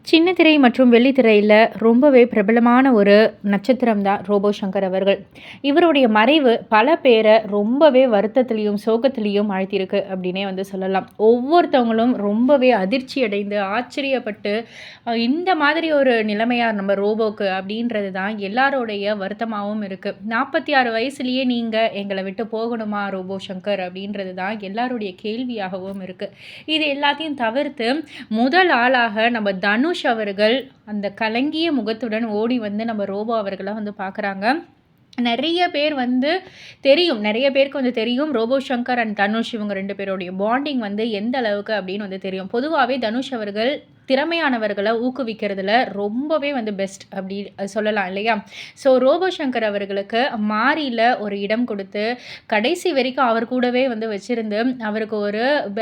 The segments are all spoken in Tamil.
சின்ன திரை மற்றும் வெள்ளித்திரையில ரொம்பவே பிரபலமான ஒரு நட்சத்திரம் தான் ரோபோ சங்கர் அவர்கள். இவருடைய மறைவு பல பேர ரொம்பவே வருத்தத்திலயும், சோகத்திலயும் ஆழ்த்தியிருக்கு அப்படின்னே வந்து சொல்லலாம். ஒவ்வொருத்தவங்களும் ரொம்பவே அதிர்ச்சி அடைந்து, ஆச்சரியப்பட்டு, இந்த மாதிரி ஒரு நிலைமையா நம்ம ரோபோக்கு அப்படின்றது தான் எல்லாருடைய வருத்தமாவும் இருக்கு. 46 வயசுலயே நீங்க எங்கள விட்டு போகணுமா ரோபோ சங்கர் அப்படின்றது தான் எல்லாருடைய கேள்வியாகவும் இருக்கு. இது எல்லாத்தையும் தவிர்த்து முதல் ஆளாக நம்ம தனுஷ் அவர்கள் அந்த கலங்கிய முகத்துடன் ஓடி வந்து நம்ம ரோபோ அவர்கள வந்து பார்க்குறாங்க. நெறைய பேர் வந்து தெரியும். நெறைய பேருக்கு வந்து தெரியும். ரோபோ சங்கர் அண்ட் தனுஷ் இவங்க 2 பேருடைய பாண்டிங் வந்து எந்த அளவுக்கு அப்படின்னு வந்து தெரியும். பொதுவாவே தனுஷ் அவர்கள் திறமையானவர்கள ஊக்குவிக்கிறதுல ரொம்பவே வந்து பெஸ்ட் அப்படி சொல்லலாம் இல்லையா? ஸோ ரோபோ சங்கர் அவர்களுக்கு மாரியில ஒரு இடம் கொடுத்து, கடைசி வரைக்கும் அவர் கூடவே வந்து வச்சிருந்து, அவருக்கு ஒரு ப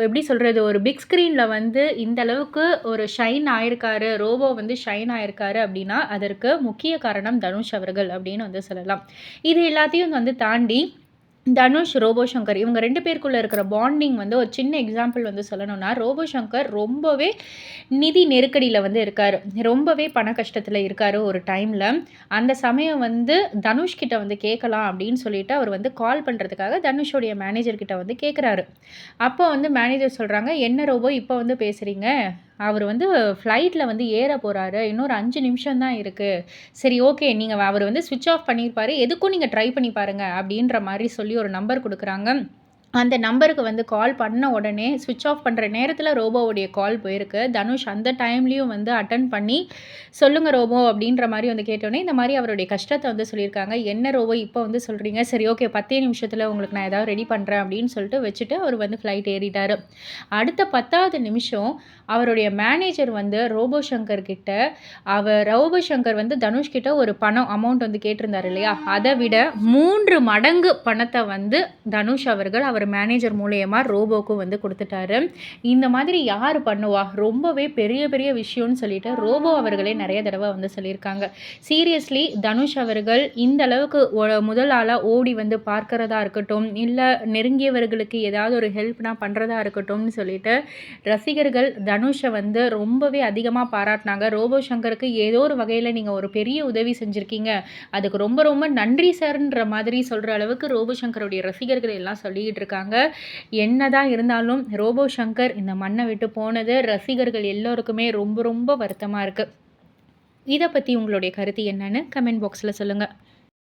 எப்படி சொல்றது? ஒரு பிக் ஸ்க்ரீன்ல வந்து இந்த அளவுக்கு ஒரு ஷைன் ஆயிருக்காரு. ரோபோ வந்து ஷைன் ஆயிருக்காரு அப்படின்னா, அதற்கு முக்கிய காரணம் தனுஷ் அவர்கள் அப்படின்னு வந்து சொல்லலாம். இது எல்லாத்தையும் வந்து தாண்டி தனுஷ், ரோபோ சங்கர் இவங்க 2 பேருக்குள்ள இருக்கிற பாண்டிங் வந்து ஒரு சின்ன எக்ஸாம்பிள் வந்து சொல்லணும்னா, ரோபோ சங்கர் ரொம்பவே நிதி நெருக்கடியில வந்து இருக்காரு. ரொம்பவே பண கஷ்டத்துல இருக்காரு ஒரு டைம்ல. அந்த சமயம் வந்து தனுஷ் கிட்ட வந்து கேட்கலாம் அப்படின்னு சொல்லிட்டு அவர் வந்து கால் பண்றதுக்காக தனுஷோடைய மேனேஜர் கிட்ட வந்து கேட்குறாரு. அப்போ வந்து மேனேஜர் சொல்றாங்க, "என்ன ரோபோ இப்ப வந்து பேசுறீங்க? அவரு வந்து ஃப்ளைட்ல வந்து ஏற போறாரு. இன்னொரு 5 நிமிஷம் தான் இருக்கு. சரி ஓகே. நீங்க அவரு வந்து ஸ்விட்ச் ஆஃப் பண்ணியிருப்பாரு. எதுக்கும் நீங்க ட்ரை பண்ணி பாருங்க." அப்படின்ற மாரி சொல்லி ஒரு நம்பர் குடுக்குறாங்க. அந்த நம்பருக்கு வந்து கால் பண்ண உடனே ஸ்விட்ச் ஆஃப் பண்ற நேரத்தில ரோபோவுடைய கால் போயிருக்கு. தனுஷ் அந்த டைம்லயும் வந்து அட்டெண்ட் பண்ணி, "சொல்லுங்க ரோபோ" அப்படின்ற மாரி வந்து கேட்டோனே, இந்த மாரி அவருடைய கஷ்டத்த வந்து சொல்லியிருக்காங்க. "என்ன ரோபோ இப்ப வந்து சொல்றீங்க? சரி ஓகே 10 நிமிஷத்தில உங்களுக்கு நான் ஏதாவது ரெடி பண்றேன்" அப்படின்னு சொல்லிட்டு வச்சுட்டு அவரு வந்து ஃப்ளைட் ஏறிட்டாரு. அடுத்த 10வது நிமிஷம் அவருடைய மேனேஜர் வந்து ரோபோ சங்கர் கிட்ட, ரோபோ சங்கர் வந்து தனுஷ் கிட்ட ஒரு பணம் அமௌண்ட் வந்து கேட்டிருந்தாரு இல்லையா? அத விட 3 மடங்கு பணத்த வந்து தனுஷ் அவர்கள் அவர் மேனேஜர் மூலியமா ரோபோக்கு வந்து குடுத்துட்டாரு. இந்த மாதிரி யாரு பண்ணுவா? ரொம்பவே பெரிய பெரிய விஷயம்னு சொல்லிட்டு ரோபோ அவர்களே நெறைய தடவ வந்து சொல்லியிருக்காங்க. சீரியஸ்லி தனுஷ் அவர்கள் இந்த அளவுக்கு முதல் ஆளா ஓடி வந்து பார்க்கிறதா இருக்கட்டும், இல்ல நெருங்கியவர்களுக்கு ஏதாவது ஒரு ஹெல்ப்னா பண்றதா இருக்கட்டும்னு சொல்லிட்டு ரசிகர்கள் தனுஷ வந்து ரொம்பவே அதிகமா பாராட்டுனாங்க. ரோபோ சங்கருக்கு ஏதோ ஒரு வகையில நீங்க ஒரு பெரிய உதவி செஞ்சிருக்கீங்க. அதுக்கு ரொம்ப ரொம்ப நன்றி சார்ன்ற மாதிரி சொல்ற அளவுக்கு ரோபோ சங்கருடைய ரசிகர்கள் எல்லாம் சொல்லிக்கிட்டு இருக்காங்க. என்னதான் இருந்தாலும் ரோபோ சங்கர் இந்த மண்ண விட்டு போனது ரசிகர்கள் எல்லோருக்குமே ரொம்ப ரொம்ப வருத்தமா இருக்கு. இத பத்தி உங்களுடைய கருத்து என்னன்னு கமெண்ட் பாக்ஸ்ல சொல்லுங்க.